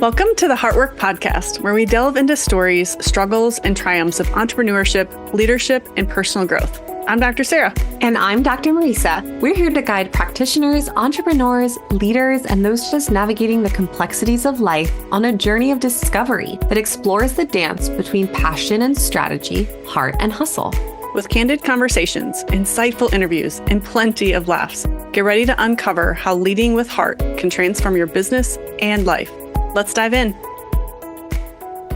Welcome to the Heartwork podcast, where we delve into stories, struggles, and triumphs of entrepreneurship, leadership, and personal growth. I'm Dr. Sara. And I'm Dr. Marisa. We're here to guide practitioners, entrepreneurs, leaders, and those just navigating the complexities of life on a journey of discovery that explores the dance between passion and strategy, heart and hustle. With candid conversations, insightful interviews, and plenty of laughs, get ready to uncover how leading with heart can transform your business and life. Let's dive in.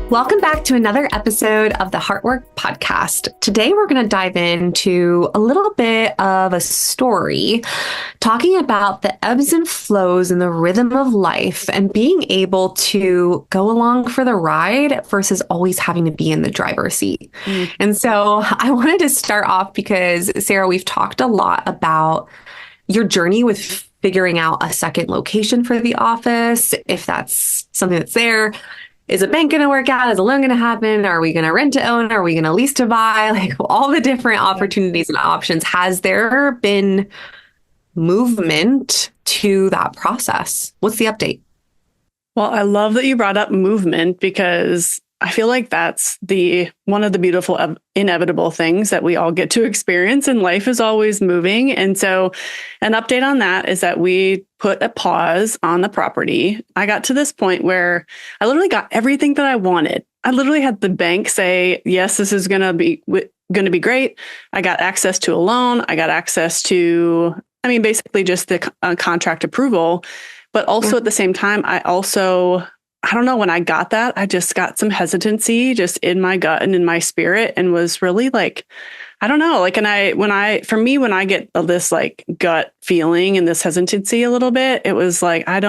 Welcome back to another episode of the Heartwork podcast. Today, we're going to dive into a little bit of a story talking about the ebbs and flows and the rhythm of life and being able to go along for the ride versus always having to be in the driver's seat. And so I wanted to start off because, Sara, we've talked a lot about your journey with figuring out a second location for the office, if that's something that's there. Is a bank going to work out? Is a loan going to happen? Are we going to rent to own? Are we going to lease to buy? Like all the different opportunities and options. Has there been movement to that process? What's the update? Well, I love that you brought up movement because I feel like that's one of the beautiful inevitable things that we all get to experience, and life is always moving. And so an update on that is that we put a pause on the property. I got to this point where I literally got everything that I wanted. I literally had the bank say, yes, this is going to be great. I got access to a loan. I got access to, basically just the contract approval. But also at the same time, I don't know, when I got that, I just got some hesitancy just in my gut and in my spirit, and was really like, I don't know, like, and when I get this like gut feeling and this hesitancy a little bit, it was like, I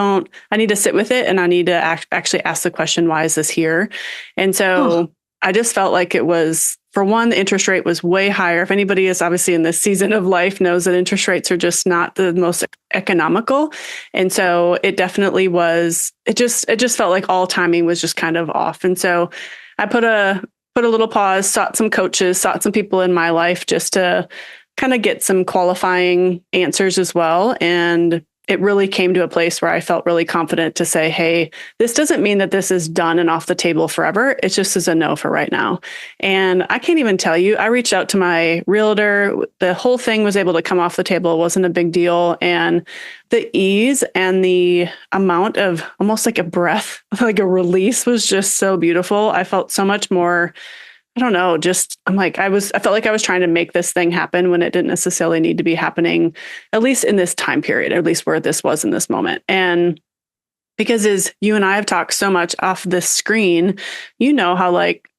need to sit with it, and I need to actually ask the question, why is this here? And so I just felt like it was, for one, the interest rate was way higher. If anybody is obviously in this season of life knows that interest rates are just not the most economical. And so it definitely was, it just felt like all timing was just kind of off. And so I put a little pause, sought some coaches, sought some people in my life just to kind of get some qualifying answers as well. And it really came to a place where I felt really confident to say, hey, this doesn't mean that this is done and off the table forever. It just is a no for right now. And I can't even tell you, I reached out to my realtor. The whole thing was able to come off the table. It wasn't a big deal. And the ease and the amount of almost like a breath, like a release, was just so beautiful. I felt so much more, I don't know, I felt like I was trying to make this thing happen when it didn't necessarily need to be happening, at least in this time period, at least where this was in this moment. And because as you and I have talked so much off this screen, you know how like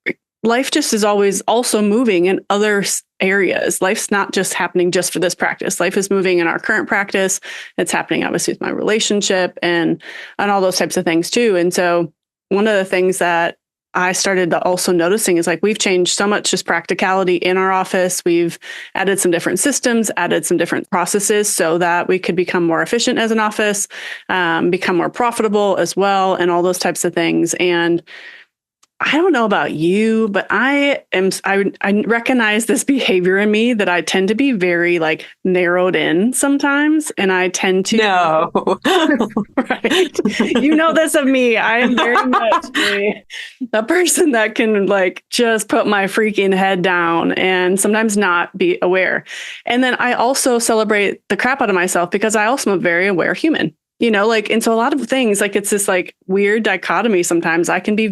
life just is always also moving in other areas. Life's not just happening just for this practice. Life is moving in our current practice. It's happening obviously with my relationship and all those types of things too. And so one of the things that I started also noticing is like, we've changed so much just practicality in our office. We've added some different systems, added some different processes so that we could become more efficient as an office, become more profitable as well, and all those types of things. And I don't know about you, but I recognize this behavior in me that I tend to be very like narrowed in sometimes. And I tend to No. right. You know this of me. I am very much a person that can like just put my freaking head down and sometimes not be aware. And then I also celebrate the crap out of myself because I also am a very aware human. You know, like, and so a lot of things, like, it's this like weird dichotomy. Sometimes I can be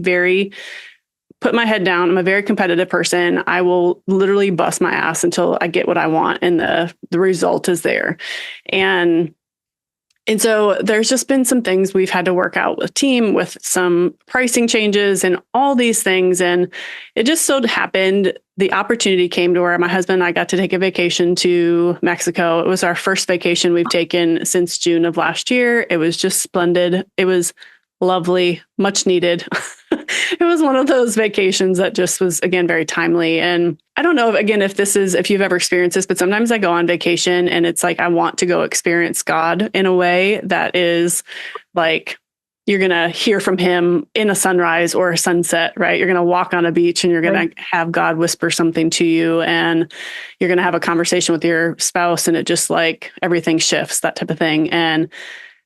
put my head down. I'm a very competitive person. I will literally bust my ass until I get what I want and the result is there. And so there's just been some things we've had to work out with team, with some pricing changes and all these things. And it just so happened, the opportunity came to where my husband and I got to take a vacation to Mexico. It was our first vacation we've taken since June of last year. It was just splendid. It was lovely, much needed. It was one of those vacations that just was, again, very timely. And I don't know, again, if you've ever experienced this, but sometimes I go on vacation and it's like, I want to go experience God in a way that is like, you're going to hear from him in a sunrise or a sunset, right? You're going to walk on a beach and you're going to have God whisper something to you, and you're going to have a conversation with your spouse, and it just like everything shifts, that type of thing. And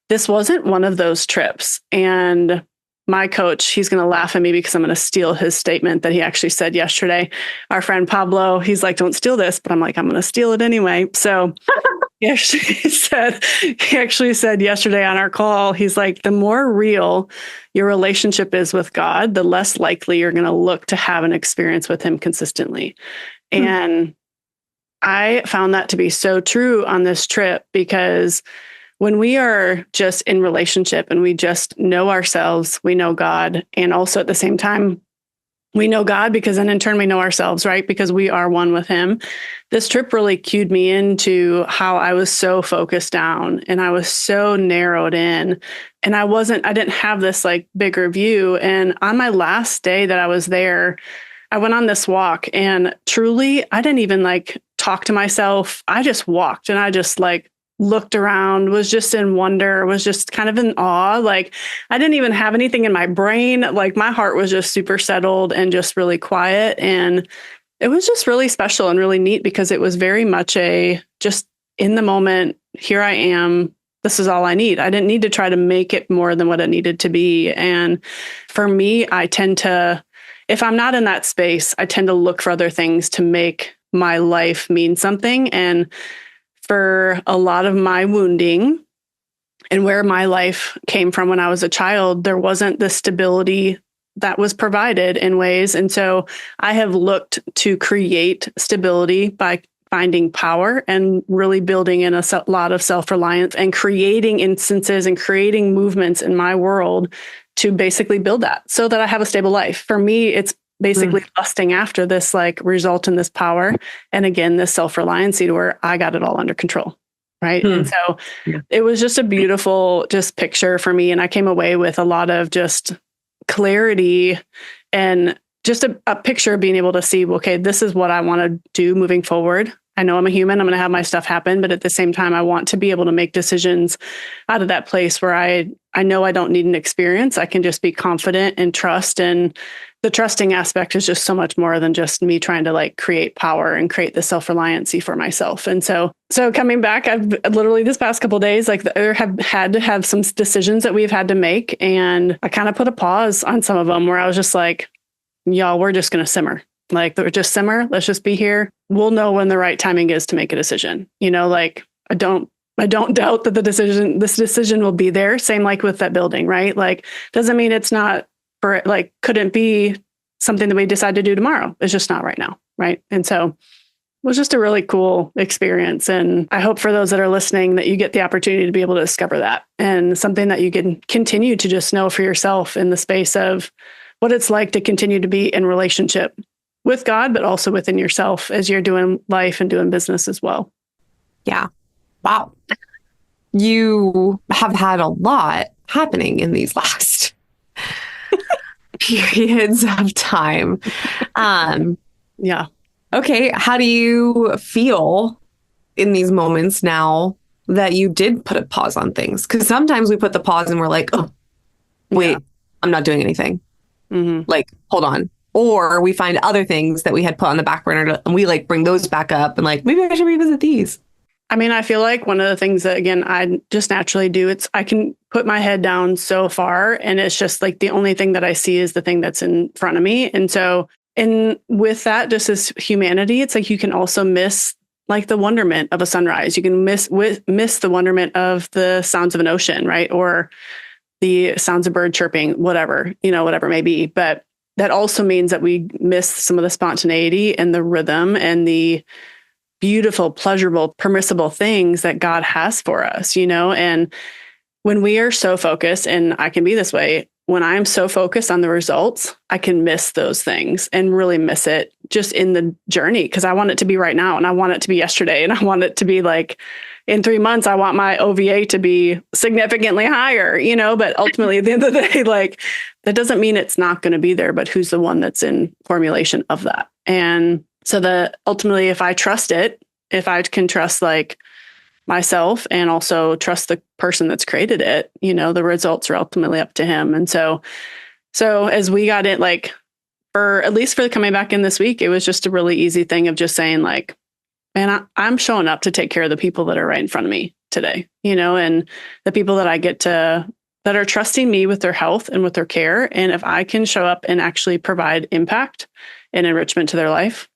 this wasn't one of those trips. And my coach, he's going to laugh at me because I'm going to steal his statement that he actually said yesterday. Our friend Pablo, he's like, don't steal this, but I'm like, I'm going to steal it anyway. So he actually said yesterday on our call, he's like, the more real your relationship is with God, the less likely you're going to look to have an experience with him consistently. And I found that to be so true on this trip, because when we are just in relationship and we just know ourselves, we know God. And also at the same time, we know God because then in turn we know ourselves, right? Because we are one with him. This trip really cued me into how I was so focused down and I was so narrowed in, and I didn't have this like bigger view. And on my last day that I was there, I went on this walk, and truly, I didn't even like talk to myself. I just walked and I just like looked around, was just in wonder, was just kind of in awe. Like I didn't even have anything in my brain. Like my heart was just super settled and just really quiet. And it was just really special and really neat, because it was very much just in the moment, here I am. This is all I need. I didn't need to try to make it more than what it needed to be. And for me, I tend to, if I'm not in that space, I tend to look for other things to make my life mean something. And for a lot of my wounding and where my life came from when I was a child, there wasn't the stability that was provided in ways. And so I have looked to create stability by finding power and really building in a lot of self-reliance and creating instances and creating movements in my world to basically build that so that I have a stable life. For me, it's basically lusting after this like result in this power. And again, this self-reliance to where I got it all under control. Right. And so it was just a beautiful just picture for me. And I came away with a lot of just clarity and just a picture of being able to see, okay, this is what I want to do moving forward. I know I'm a human. I'm going to have my stuff happen. But at the same time, I want to be able to make decisions out of that place where I know I don't need an experience. I can just be confident and trust. And the trusting aspect is just so much more than just me trying to like create power and create the self-reliancy for myself. And so coming back, I've literally this past couple of days, like there have had to have some decisions that we've had to make. And I kind of put a pause on some of them where I was just like, y'all, we're just going to simmer. Like, just simmer. Let's just be here. We'll know when the right timing is to make a decision. You know, like I don't doubt that this decision will be there. Same like with that building, right? Like, doesn't mean it's not for like, couldn't be something that we decide to do tomorrow. It's just not right now. Right. And so it was just a really cool experience. And I hope for those that are listening that you get the opportunity to be able to discover that, and something that you can continue to just know for yourself in the space of what it's like to continue to be in relationship with God, but also within yourself as you're doing life and doing business as well. Yeah. Wow. You have had a lot happening in these last periods of time. Yeah. Okay. How do you feel in these moments now that you did put a pause on things? Because sometimes we put the pause and we're like, oh, wait, I'm not doing anything. Like, hold on. Or we find other things that we had put on the back burner and we like bring those back up and like, maybe I should revisit these. I mean, I feel like one of the things that, again, I just naturally do, I can put my head down so far and it's just like the only thing that I see is the thing that's in front of me. And so, and with that, just as humanity, it's like you can also miss like the wonderment of a sunrise. You can miss the wonderment of the sounds of an ocean, right? Or the sounds of bird chirping, whatever it may be. But that also means that we miss some of the spontaneity and the rhythm and the beautiful, pleasurable, permissible things that God has for us, and when we are so focused, and I can be this way, when I'm so focused on the results, I can miss those things and really miss it just in the journey, because I want it to be right now and I want it to be yesterday and I want it to be like in 3 months, I want my OVA to be significantly higher, but ultimately at the end of the day, like that doesn't mean it's not going to be there, but who's the one that's in formulation of that? And so ultimately, if I trust it, if I can trust like myself and also trust the person that's created it, the results are ultimately up to him. And so as we got it, like at least for coming back in this week, it was just a really easy thing of just saying like, man, I'm showing up to take care of the people that are right in front of me today, and the people that that are trusting me with their health and with their care. And if I can show up and actually provide impact and enrichment to their life,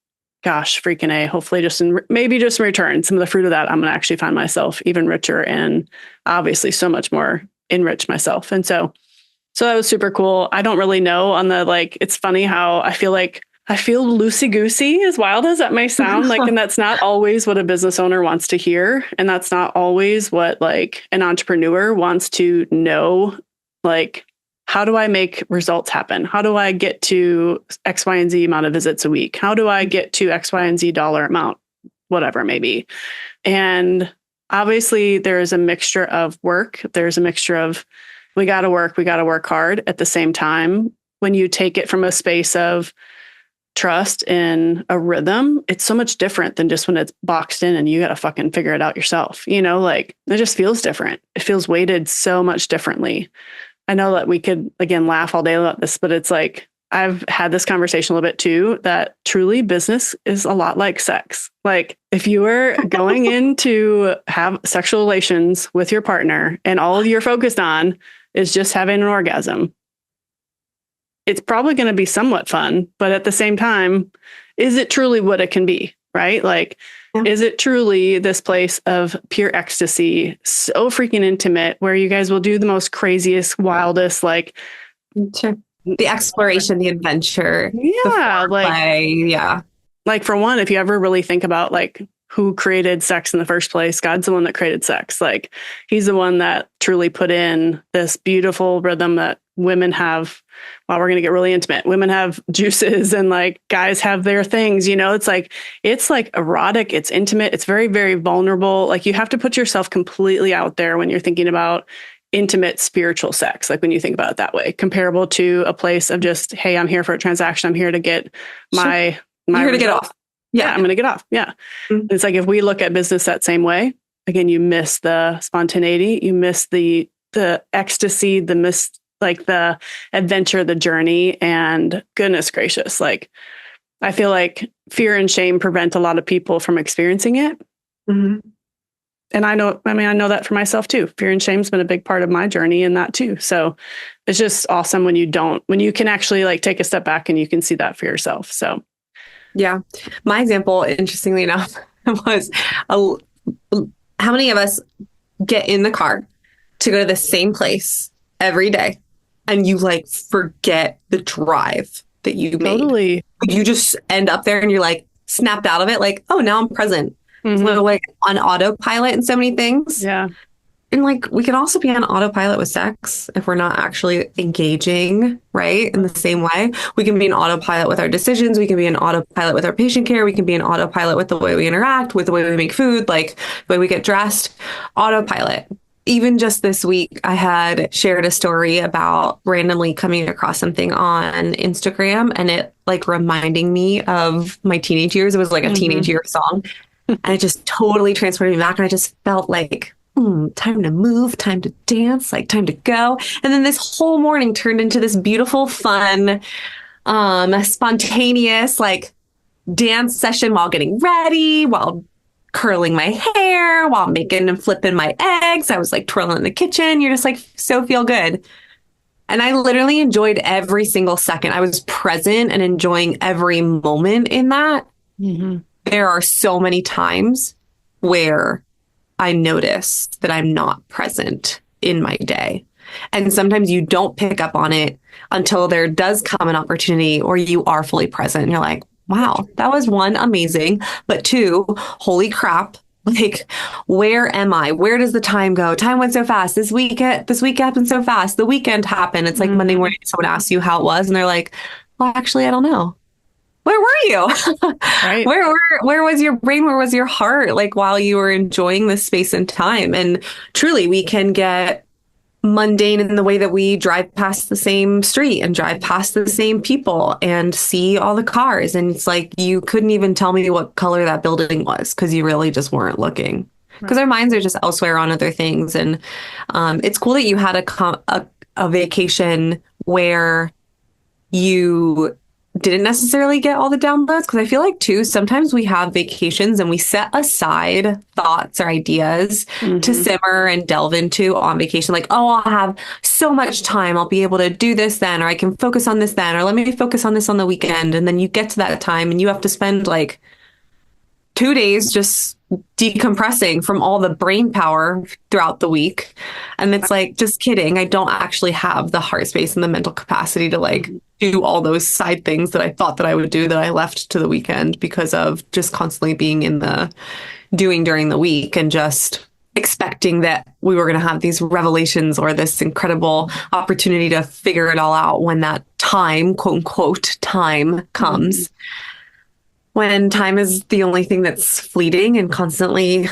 gosh, freaking A, hopefully maybe just in return, some of the fruit of that, I'm going to actually find myself even richer and obviously so much more enriched myself. And so that was super cool. I don't really know on the, like, it's funny how I feel loosey-goosey, as wild as that may sound, like, and that's not always what a business owner wants to hear. And that's not always what, like, an entrepreneur wants to know. Like, how do I make results happen? How do I get to X, Y, and Z amount of visits a week? How do I get to X, Y, and Z dollar amount, whatever it may be? And obviously there is a mixture of work. There's a mixture of, we got to work hard. At the same time, when you take it from a space of trust in a rhythm, it's so much different than just when it's boxed in and you got to fucking figure it out yourself. You know, like, it just feels different. It feels weighted so much differently. I know that we could, again, laugh all day about this, but it's like, I've had this conversation a little bit too, that truly business is a lot like sex. Like, if you are going in to have sexual relations with your partner and all you're focused on is just having an orgasm, it's probably going to be somewhat fun, but at the same time, is it truly what it can be? Right? Like, is it truly this place of pure ecstasy, so freaking intimate, where you guys will do the most craziest, wildest, like, sure, the exploration, the adventure, yeah, like, for one, if you ever really think about, like, who created sex in the first place, God's the one that created sex. Like, he's the one that truly put in this beautiful rhythm that women have. Well, we're going to get really intimate. Women have juices and, like, guys have their things, you know, it's like erotic, it's intimate, it's very, very vulnerable. Like, you have to put yourself completely out there when you're thinking about intimate spiritual sex. Like, when you think about it that way, comparable to a place of just, hey, I'm here for a transaction. I'm here to get my You're here to get off. Yeah, I'm going to get off. Yeah. Mm-hmm. It's like, if we look at business that same way, again, you miss the spontaneity, you miss the ecstasy, the adventure, the journey, and goodness gracious. Like, I feel like fear and shame prevent a lot of people from experiencing it. Mm-hmm. And I know that for myself too. Fear and shame's been a big part of my journey in that too. So it's just awesome when you can actually, like, take a step back and you can see that for yourself. So. Yeah. My example, interestingly enough, was how many of us get in the car to go to the same place every day and you, like, forget the drive that you made. Totally. You just end up there and you're, like, snapped out of it. Like, oh, now I'm present. Mm-hmm. So, like, on autopilot in so many things. Yeah. And, like, we can also be on autopilot with sex if we're not actually engaging, right? In the same way. We can be an autopilot with our decisions. We can be an autopilot with our patient care. We can be an autopilot with the way we interact, with the way we make food, like the way we get dressed. Autopilot. Even just this week, I had shared a story about randomly coming across something on Instagram and it, like, reminding me of my teenage years. It was like a teenage year song. And it just totally transported me back. And I just felt like, time to move, time to dance, like, time to go. And then this whole morning turned into this beautiful, fun, spontaneous, like, dance session while getting ready, while curling my hair, while making and flipping my eggs. I was, like, twirling in the kitchen. You're just, like, so feel good. And I literally enjoyed every single second. I was present and enjoying every moment in that. Mm-hmm. There are so many times where I notice that I'm not present in my day. And sometimes you don't pick up on it until there does come an opportunity or you are fully present. And you're like, wow, that was one, amazing. But two, holy crap. Like, where am I? Where does the time go? Time went so fast. This week happened so fast. The weekend happened. It's like Monday morning, someone asks you how it was. And they're like, well, actually, I don't know. Where were you? Right. Where was your brain? Where was your heart? Like, while you were enjoying this space and time. And truly, we can get mundane in the way that we drive past the same street and drive past the same people and see all the cars. And it's like, you couldn't even tell me what color that building was because you really just weren't looking, because our minds are just elsewhere on other things. And it's cool that you had a vacation where you didn't necessarily get all the downloads, because I feel like too, sometimes we have vacations and we set aside thoughts or ideas to simmer and delve into on vacation. Like, oh, I'll have so much time. I'll be able to do this then, or I can focus on this then, or let me focus on this on the weekend. And then you get to that time and you have to spend like 2 days just decompressing from all the brain power throughout the week. And it's like, just kidding. I don't actually have the heart space and the mental capacity to like do all those side things that I thought that I would do that I left to the weekend because of just constantly being in the doing during the week and just expecting that we were going to have these revelations or this incredible opportunity to figure it all out when that time, quote unquote, time comes. When time is the only thing that's fleeting and constantly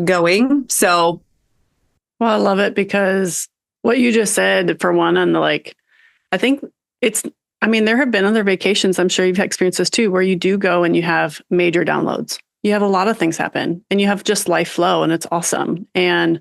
going. So, well, I love it because what you just said, for one, and like, I think there have been other vacations, I'm sure you've experienced this too, where you do go and you have major downloads. You have a lot of things happen and you have just life flow and it's awesome. And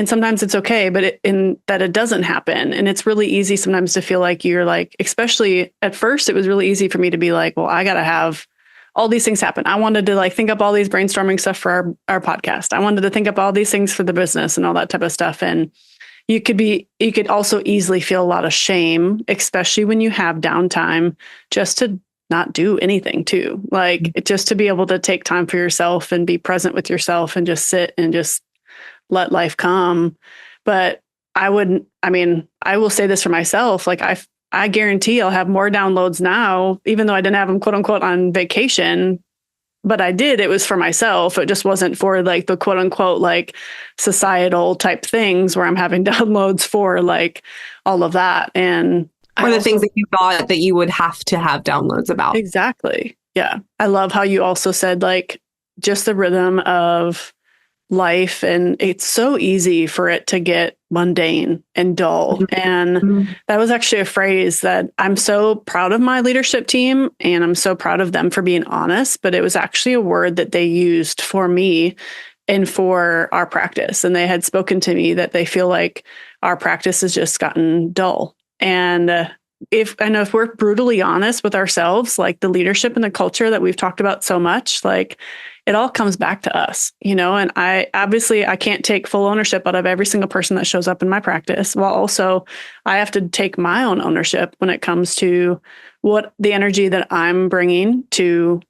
sometimes it's okay, but it doesn't happen. And it's really easy sometimes to feel like you're like, especially at first, it was really easy for me to be like, well, I got to have all these things happen. I wanted to like think up all these brainstorming stuff for our podcast. I wanted to think up all these things for the business and all that type of stuff. And you could also easily feel a lot of shame, especially when you have downtime, just to not do anything too. Like just to be able to take time for yourself and be present with yourself and just sit and just let life come. But I will say this for myself. Like I guarantee I'll have more downloads now, even though I didn't have them quote unquote on vacation, but I did. It was for myself. It just wasn't for like the quote unquote, like societal type things where I'm having downloads for like all of that. And or the things that you thought that you would have to have downloads about. Exactly. Yeah. I love how you also said like just the rhythm of life, and it's so easy for it to get mundane and dull. And that was actually a phrase that I'm so proud of my leadership team, and I'm so proud of them for being honest, but it was actually a word that they used for me and for our practice. And they had spoken to me that they feel like our practice has just gotten dull. And if we're brutally honest with ourselves, like the leadership and the culture that we've talked about so much, like it all comes back to us, and I can't take full ownership out of every single person that shows up in my practice. While also I have to take my own ownership when it comes to what the energy that I'm bringing to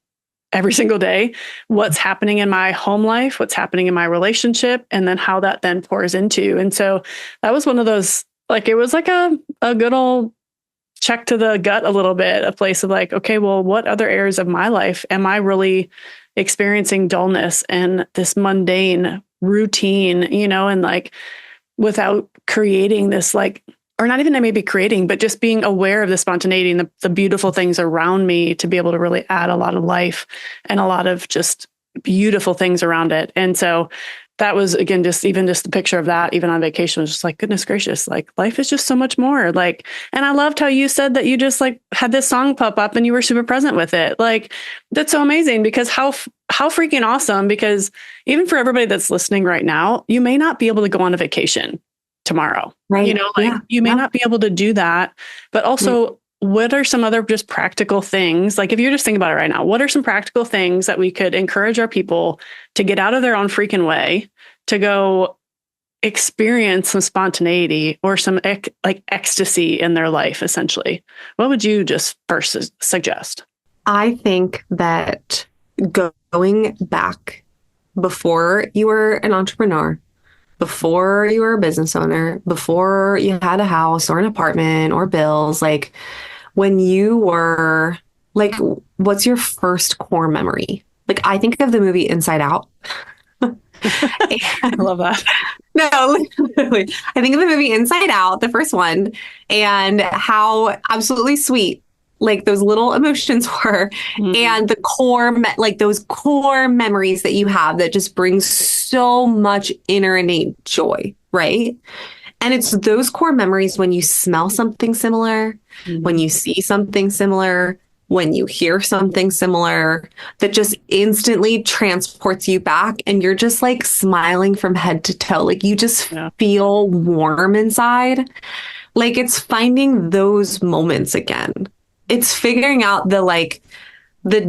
every single day, what's happening in my home life, what's happening in my relationship, and then how that then pours into. And so that was one of those, like, it was like a good old check to the gut a little bit, a place of like, okay, well, what other areas of my life am I really experiencing dullness and this mundane routine, and like without creating this, like, or not even maybe creating, but just being aware of the spontaneity and the beautiful things around me to be able to really add a lot of life and a lot of just beautiful things around it. And so that was, again, just the picture of that, even on vacation, was just like, goodness gracious, like life is just so much more. Like, and I loved how you said that you just like had this song pop up and you were super present with it. Like, that's so amazing, because how freaking awesome, because even for everybody that's listening right now, you may not be able to go on a vacation tomorrow, right? You may not be able to do that, but also what are some other just practical things? Like if you're just thinking about it right now, what are some practical things that we could encourage our people to get out of their own freaking way, to go experience some spontaneity or some like ecstasy in their life, essentially? What would you just first suggest? I think that going back before you were an entrepreneur, before you were a business owner, before you had a house or an apartment or bills, like when you were like, what's your first core memory? Like, I think of the movie Inside Out. I love that. No, literally. I think of the movie Inside Out, the first one, and how absolutely sweet like those little emotions were, and the core, like those core memories that you have that just brings so much inner innate joy, right? And it's those core memories when you smell something similar, when you see something similar, when you hear something similar, that just instantly transports you back, and you're just like smiling from head to toe. Like you just feel warm inside. Like it's finding those moments again it's figuring out the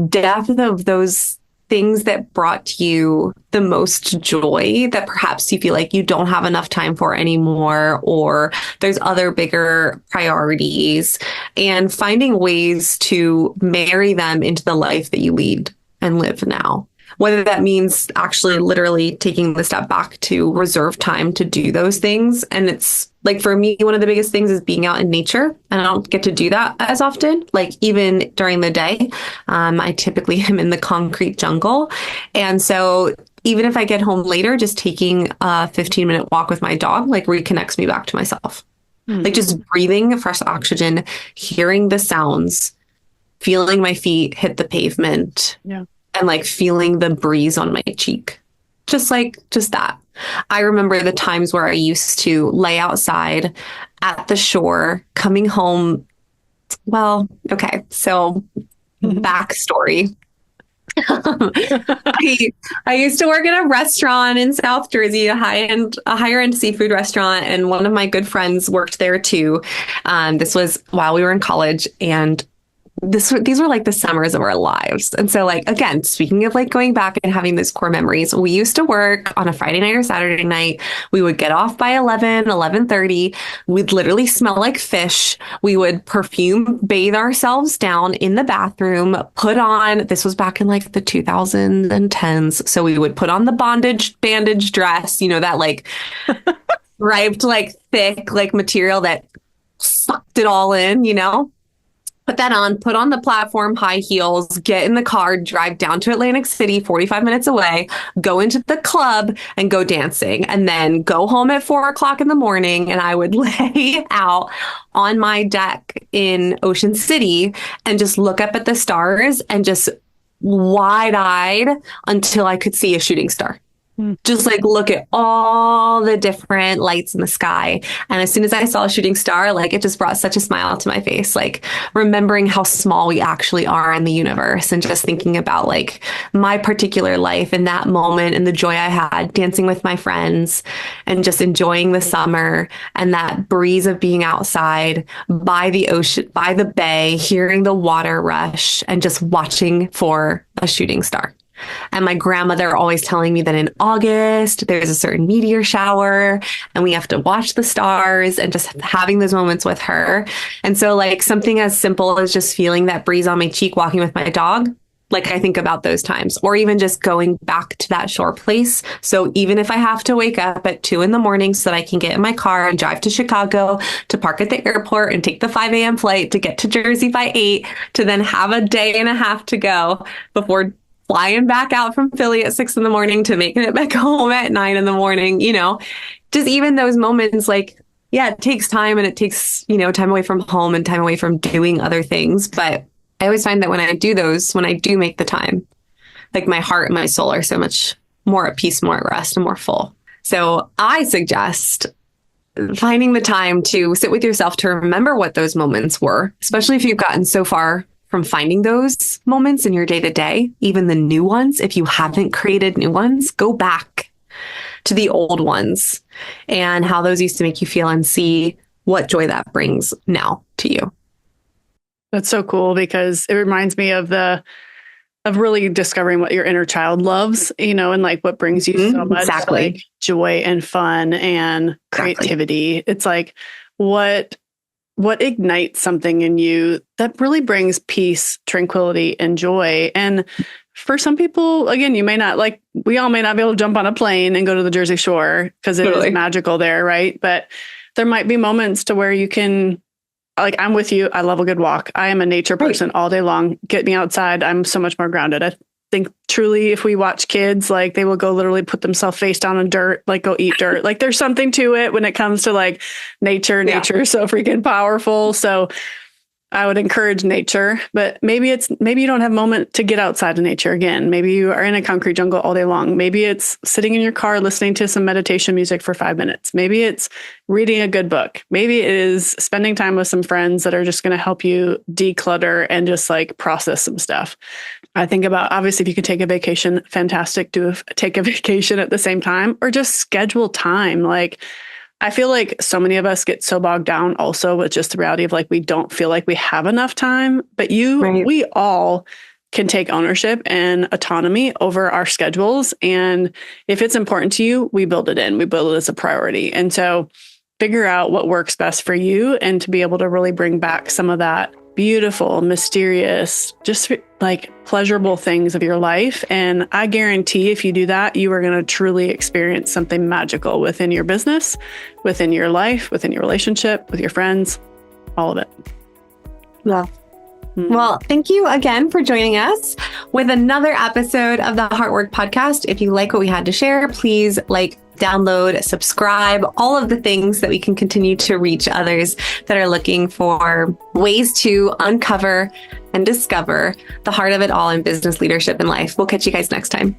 depth of those things that brought you the most joy that perhaps you feel like you don't have enough time for anymore, or there's other bigger priorities, and finding ways to marry them into the life that you lead and live now. Whether that means actually literally taking the step back to reserve time to do those things. And it's like, for me, one of the biggest things is being out in nature. And I don't get to do that as often. Like, even during the day, I typically am in the concrete jungle. And so even if I get home later, just taking a 15-minute walk with my dog, like, reconnects me back to myself. Like, just breathing fresh oxygen, hearing the sounds, feeling my feet hit the pavement. Yeah. And like feeling the breeze on my cheek. Just that. I remember the times where I used to lay outside at the shore, coming home. Well, okay. So backstory. I used to work at a restaurant in South Jersey, a higher end seafood restaurant. And one of my good friends worked there too. This was while we were in college, and these were like the summers of our lives. And so, like, again, speaking of like going back and having those core memories, we used to work on a Friday night or Saturday night. We would get off by 11:30. We'd literally smell like fish. We would perfume bathe ourselves down in the bathroom, this was back in like the 2010s. So we would put on the bandage dress, that like striped, like thick, like material that sucked it all in, Put that on, put on the platform high heels, get in the car, drive down to Atlantic City, 45 minutes away, go into the club and go dancing, and then go home at 4 o'clock in the morning. And I would lay out on my deck in Ocean City and just look up at the stars and just wide-eyed until I could see a shooting star. Just like look at all the different lights in the sky. And as soon as I saw a shooting star, like, it just brought such a smile to my face, like remembering how small we actually are in the universe, and just thinking about like my particular life in that moment and the joy I had dancing with my friends and just enjoying the summer and that breeze of being outside by the ocean, by the bay, hearing the water rush and just watching for a shooting star. And my grandmother always telling me that in August, there's a certain meteor shower and we have to watch the stars, and just having those moments with her. And so like something as simple as just feeling that breeze on my cheek, walking with my dog, like I think about those times, or even just going back to that shore place. So even if I have to wake up at 2 a.m. so that I can get in my car and drive to Chicago to park at the airport and take the 5 a.m. flight to get to Jersey by 8, to then have a day and a half to go before flying back out from Philly at 6 a.m. to making it back home at 9 a.m, just even those moments, like, yeah, it takes time, and it takes, time away from home and time away from doing other things. But I always find that when I do make the time, like my heart and my soul are so much more at peace, more at rest, and more full. So I suggest finding the time to sit with yourself to remember what those moments were, especially if you've gotten so far from finding those moments in your day-to-day, even the new ones. If you haven't created new ones, go back to the old ones and how those used to make you feel, and see what joy that brings now to you. That's so cool, because it reminds me of really discovering what your inner child loves, and like what brings you so much like joy and fun and creativity. It's like what ignites something in you that really brings peace, tranquility, and joy. And for some people, again, we all may not be able to jump on a plane and go to the Jersey Shore because it is magical there, right? But there might be moments to where you can, like, I'm with you. I love a good walk. I am a nature person all day long. Get me outside. I'm so much more grounded. I think truly, if we watch kids, like, they will go literally put themselves face down in dirt, like go eat dirt. Like, there's something to it when it comes to like nature. Nature is so freaking powerful. So I would encourage nature, but maybe you don't have a moment to get outside of nature again. Maybe you are in a concrete jungle all day long. Maybe it's sitting in your car, listening to some meditation music for 5 minutes. Maybe it's reading a good book. Maybe it is spending time with some friends that are just going to help you declutter and just like process some stuff. I think about, obviously, if you could take a vacation, fantastic. Take a vacation at the same time, or just schedule time. Like, I feel like so many of us get so bogged down also with just the reality of like, we don't feel like we have enough time, but we all can take ownership and autonomy over our schedules. And if it's important to you, we build it in, we build it as a priority. And so figure out what works best for you and to be able to really bring back some of that beautiful, mysterious, just like pleasurable things of your life. And I guarantee if you do that, you are going to truly experience something magical within your business, within your life, within your relationship, with your friends, all of it. Yeah. Well, thank you again for joining us with another episode of the Heartwork podcast. If you like what we had to share, please download, subscribe, all of the things that we can continue to reach others that are looking for ways to uncover and discover the heart of it all in business, leadership, and life. We'll catch you guys next time.